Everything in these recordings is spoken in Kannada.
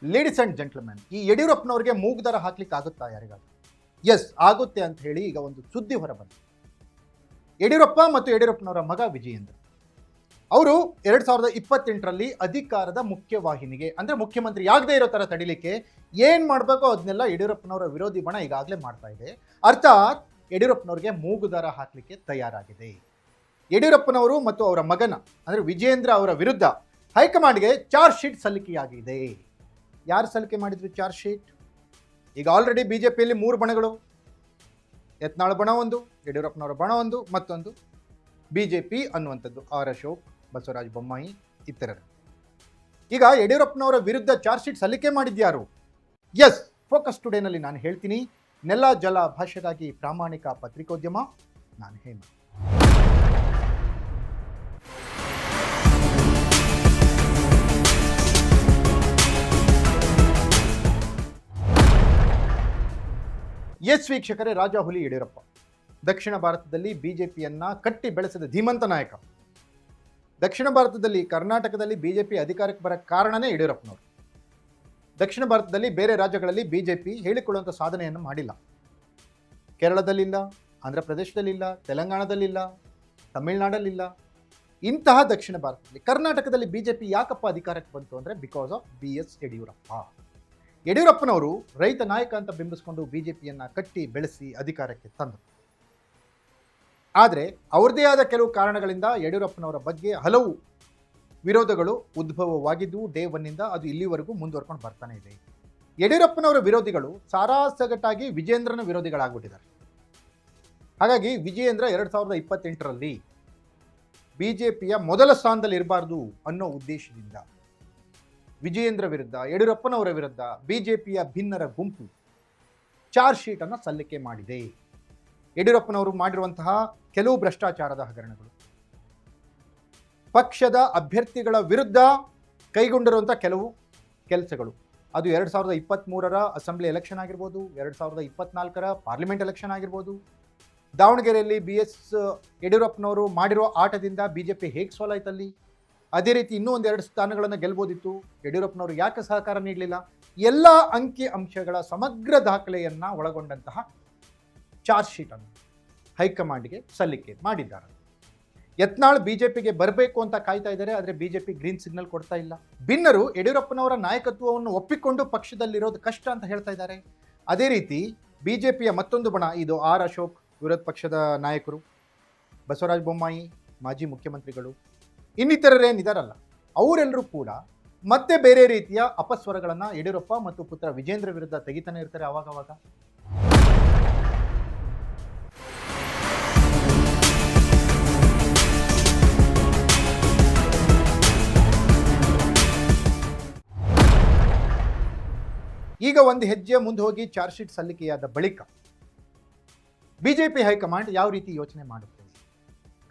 ಲೇಡೀಸ್ ಅಂಡ್ ಜೆಂಟ್ಲ್ಮೆನ್, ಈ ಯಡಿಯೂರಪ್ಪನವರಿಗೆ ಮೂಗುದರ ಹಾಕ್ಲಿಕ್ಕೆ ಆಗುತ್ತಾ ಯಾರಿಗಾದ್ರು? ಎಸ್, ಆಗುತ್ತೆ ಅಂತ ಹೇಳಿ ಈಗ ಒಂದು ಸುದ್ದಿ ಹೊರಬಂತು. ಯಡಿಯೂರಪ್ಪ ಮತ್ತು ಯಡಿಯೂರಪ್ಪನವರ ಮಗ ವಿಜಯೇಂದ್ರ ಅವರು 2028ರಲ್ಲಿ ಅಧಿಕಾರದ ಮುಖ್ಯವಾಹಿನಿಗೆ ಅಂದ್ರೆ ಮುಖ್ಯಮಂತ್ರಿ ಆಗದೆ ಇರೋ ತರ ತಡಿಲಿಕ್ಕೆ ಏನ್ ಮಾಡಬೇಕೋ ಅದನ್ನೆಲ್ಲ ಯಡಿಯೂರಪ್ಪನವರ ವಿರೋಧಿ ಬಣ ಈಗಾಗಲೇ ಮಾಡ್ತಾ ಇದೆ. ಅರ್ಥಾತ್ ಯಡಿಯೂರಪ್ಪನವರಿಗೆ ಮೂಗುದಾರ ಹಾಕಲಿಕ್ಕೆ ತಯಾರಾಗಿದೆ. ಯಡಿಯೂರಪ್ಪನವರು ಮತ್ತು ಅವರ ಮಗನ ಅಂದ್ರೆ ವಿಜಯೇಂದ್ರ ಅವರ ವಿರುದ್ಧ ಹೈಕಮಾಂಡ್ಗೆ ಚಾರ್ಜ್ ಶೀಟ್ ಸಲ್ಲಿಕೆಯಾಗಿದೆ. ಯಾರು ಸಲ್ಲಿಕೆ ಮಾಡಿದ್ರು ಚಾರ್ಜ್ ಶೀಟ್? ಈಗ ಆಲ್ರೆಡಿ ಬಿಜೆಪಿಯಲ್ಲಿ 3 ಬಣಗಳು, ಯತ್ನಾಳ್ ಬಣ ಒಂದು, ಯಡಿಯೂರಪ್ಪನವರ ಬಣ ಒಂದು, ಮತ್ತೊಂದು ಬಿಜೆಪಿ ಅನ್ನುವಂಥದ್ದು ಆರ್ ಅಶೋಕ್, ಬಸವರಾಜ ಬೊಮ್ಮಾಯಿ ಇತರರು. ಈಗ ಯಡಿಯೂರಪ್ಪನವರ ವಿರುದ್ಧ ಚಾರ್ಜ್ ಶೀಟ್ ಸಲ್ಲಿಕೆ ಮಾಡಿದ್ಯಾರು? ಎಸ್, ಫೋಕಸ್ ಟುಡೇನಲ್ಲಿ ನಾನು ಹೇಳ್ತೀನಿ. ನೆಲ ಜಲ ಭಾಷೆಗಾಗಿ ಪ್ರಾಮಾಣಿಕ ಪತ್ರಿಕೋದ್ಯಮ, ನಾನು ಹೇಮ. ಎಸ್ ವೀಕ್ಷಕರೇ, ರಾಜ ಹುಲಿ ಯಡಿಯೂರಪ್ಪ ದಕ್ಷಿಣ ಭಾರತದಲ್ಲಿ ಬಿಜೆಪಿಯನ್ನ ಕಟ್ಟಿ ಬೆಳೆಸಿದ ಧೀಮಂತ ನಾಯಕ. ದಕ್ಷಿಣ ಭಾರತದಲ್ಲಿ, ಕರ್ನಾಟಕದಲ್ಲಿ ಬಿಜೆಪಿ ಅಧಿಕಾರಕ್ಕೆ ಬರಕ್ಕೆ ಕಾರಣನೇ ಯಡಿಯೂರಪ್ಪನವರು. ದಕ್ಷಿಣ ಭಾರತದಲ್ಲಿ ಬೇರೆ ರಾಜ್ಯಗಳಲ್ಲಿ ಬಿಜೆಪಿ ಹೇಳಿಕೊಳ್ಳುವಂಥ ಸಾಧನೆಯನ್ನು ಮಾಡಿಲ್ಲ. ಕೇರಳದಲ್ಲಿಲ್ಲ, ಆಂಧ್ರ ಪ್ರದೇಶದಲ್ಲಿಲ್ಲ, ತೆಲಂಗಾಣದಲ್ಲಿಲ್ಲ, ತಮಿಳುನಾಡಲ್ಲಿಲ್ಲ. ಇಂತಹ ದಕ್ಷಿಣ ಭಾರತದಲ್ಲಿ, ಕರ್ನಾಟಕದಲ್ಲಿ ಬಿಜೆಪಿ ಯಾಕಪ್ಪ ಅಧಿಕಾರಕ್ಕೆ ಬಂತು ಅಂದರೆ ಬಿಕಾಸ್ ಆಫ್ BS ಯಡಿಯೂರಪ್ಪ. ಯಡಿಯೂರಪ್ಪನವರು ರೈತ ನಾಯಕ ಅಂತ ಬಿಂಬಿಸ್ಕೊಂಡು ಬಿಜೆಪಿಯನ್ನ ಕಟ್ಟಿ ಬೆಳೆಸಿ ಅಧಿಕಾರಕ್ಕೆ ತಂದರು. ಆದರೆ ಅವ್ರದ್ದೇ ಆದ ಕೆಲವು ಕಾರಣಗಳಿಂದ ಯಡಿಯೂರಪ್ಪನವರ ಬಗ್ಗೆ ಹಲವು ವಿರೋಧಗಳು ಉದ್ಭವವಾಗಿದ್ದು ಡೇ ಒನ್ನಿಂದ ಅದು ಇಲ್ಲಿವರೆಗೂ ಮುಂದುವರ್ಕೊಂಡು ಬರ್ತಾನೆ ಇದೆ. ಯಡಿಯೂರಪ್ಪನವರ ವಿರೋಧಿಗಳು ಸಾರಾಸಗಟಾಗಿ ವಿಜಯೇಂದ್ರನ ವಿರೋಧಿಗಳಾಗ್ಬಿಟ್ಟಿದ್ದಾರೆ. ಹಾಗಾಗಿ ವಿಜಯೇಂದ್ರ 2028ರಲ್ಲಿ ಬಿಜೆಪಿಯ ಮೊದಲ ಸ್ಥಾನದಲ್ಲಿ ಇರಬಾರ್ದು ಅನ್ನೋ ಉದ್ದೇಶದಿಂದ ವಿಜಯೇಂದ್ರ ವಿರುದ್ಧ, ಯಡಿಯೂರಪ್ಪನವರ ವಿರುದ್ಧ ಬಿಜೆಪಿಯ ಭಿನ್ನರ ಗುಂಪು ಚಾರ್ಜ್ ಶೀಟ್ ಅನ್ನು ಸಲ್ಲಿಕೆ ಮಾಡಿದೆ. ಯಡಿಯೂರಪ್ಪನವರು ಮಾಡಿರುವಂತಹ ಕೆಲವು ಭ್ರಷ್ಟಾಚಾರದ ಹಗರಣಗಳು, ಪಕ್ಷದ ಅಭ್ಯರ್ಥಿಗಳ ವಿರುದ್ಧ ಕೈಗೊಂಡಿರುವಂಥ ಕೆಲವು ಕೆಲಸಗಳು, ಅದು 2023ರ ಅಸೆಂಬ್ಲಿ ಎಲೆಕ್ಷನ್ ಆಗಿರ್ಬೋದು, 2024ರ ಪಾರ್ಲಿಮೆಂಟ್ ಎಲೆಕ್ಷನ್ ಆಗಿರ್ಬೋದು, ದಾವಣಗೆರೆಯಲ್ಲಿ BS ಯಡಿಯೂರಪ್ಪನವರು ಮಾಡಿರೋ ಆಟದಿಂದ ಬಿಜೆಪಿ ಹೇಗೆ ಸೋಲಾಯ್ತಲ್ಲಿ, ಅದೇ ರೀತಿ ಇನ್ನೂ 1-2 ಸ್ಥಾನಗಳನ್ನು ಗೆಲ್ಬೋದಿತ್ತು, ಯಡಿಯೂರಪ್ಪನವರು ಯಾಕೆ ಸಹಕಾರ ನೀಡಲಿಲ್ಲ, ಎಲ್ಲ ಅಂಕಿ ಅಂಶಗಳ ಸಮಗ್ರ ದಾಖಲೆಯನ್ನು ಒಳಗೊಂಡಂತಹ ಚಾರ್ಜ್ ಶೀಟನ್ನು ಹೈಕಮಾಂಡ್ಗೆ ಸಲ್ಲಿಕೆ ಮಾಡಿದ್ದಾರೆ. ಯತ್ನಾಳ್ ಬಿಜೆಪಿಗೆ ಬರಬೇಕು ಅಂತ ಕಾಯ್ತಾ ಇದ್ದಾರೆ, ಆದರೆ ಬಿಜೆಪಿ ಗ್ರೀನ್ ಸಿಗ್ನಲ್ ಕೊಡ್ತಾ ಇಲ್ಲ. ಭಿನ್ನರು ಯಡಿಯೂರಪ್ಪನವರ ನಾಯಕತ್ವವನ್ನು ಒಪ್ಪಿಕೊಂಡು ಪಕ್ಷದಲ್ಲಿರೋದು ಕಷ್ಟ ಅಂತ ಹೇಳ್ತಾ ಇದ್ದಾರೆ. ಅದೇ ರೀತಿ ಬಿಜೆಪಿಯ ಮತ್ತೊಂದು ಬಣ, ಇದು ಆರ್ ಅಶೋಕ್ ವಿರೋಧ ಪಕ್ಷದ ನಾಯಕರು, ಬಸವರಾಜ ಬೊಮ್ಮಾಯಿ ಮಾಜಿ ಮುಖ್ಯಮಂತ್ರಿಗಳು, ಇನ್ನಿತರರೇನಿದಾರಲ್ಲ, ಅವರೆಲ್ಲರೂ ಕೂಡ ಮತ್ತೆ ಬೇರೆ ರೀತಿಯ ಅಪಸ್ವರಗಳನ್ನು ಯಡಿಯೂರಪ್ಪ ಮತ್ತು ಪುತ್ರ ವಿಜೇಂದ್ರ ವಿರುದ್ಧ ತೆಗಿತಾನೆ ಇರ್ತಾರೆ ಆವಾಗವಾಗ. ಈಗ ಒಂದು ಹೆಜ್ಜೆ ಮುಂದೆ ಹೋಗಿ ಚಾರ್ಜ್ ಶೀಟ್ ಸಲ್ಲಿಕೆಯಾದ ಬಳಿಕ ಬಿಜೆಪಿ ಹೈಕಮಾಂಡ್ ಯಾವ ರೀತಿ ಯೋಚನೆ ಮಾಡುತ್ತೆ?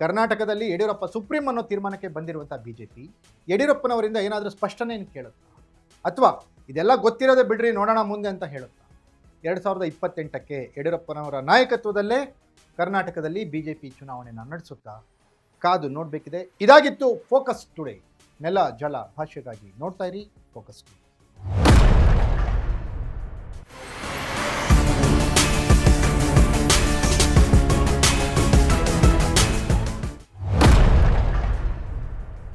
ಕರ್ನಾಟಕದಲ್ಲಿ ಯಡಿಯೂರಪ್ಪ ಸುಪ್ರೀಂ ಅನ್ನೋ ತೀರ್ಮಾನಕ್ಕೆ ಬಂದಿರುವಂಥ ಬಿಜೆಪಿ ಯಡಿಯೂರಪ್ಪನವರಿಂದ ಏನಾದರೂ ಸ್ಪಷ್ಟನೆಯನ್ನು ಕೇಳುತ್ತಾ, ಅಥವಾ ಇದೆಲ್ಲ ಗೊತ್ತಿರೋದೇ ಬಿಡ್ರಿ ನೋಡೋಣ ಮುಂದೆ ಅಂತ ಹೇಳುತ್ತಾ? 2028ಕ್ಕೆ ಯಡಿಯೂರಪ್ಪನವರ ನಾಯಕತ್ವದಲ್ಲೇ ಕರ್ನಾಟಕದಲ್ಲಿ ಬಿಜೆಪಿ ಚುನಾವಣೆಯನ್ನು ನಡೆಸುತ್ತಾ? ಕಾದು ನೋಡಬೇಕಿದೆ. ಇದಾಗಿತ್ತು ಫೋಕಸ್ ಟುಡೇ. ನೆಲ ಜಲ ಭಾಷೆಗಾಗಿ ನೋಡ್ತಾ ಇರಿ ಫೋಕಸ್ ಟುಡೇ.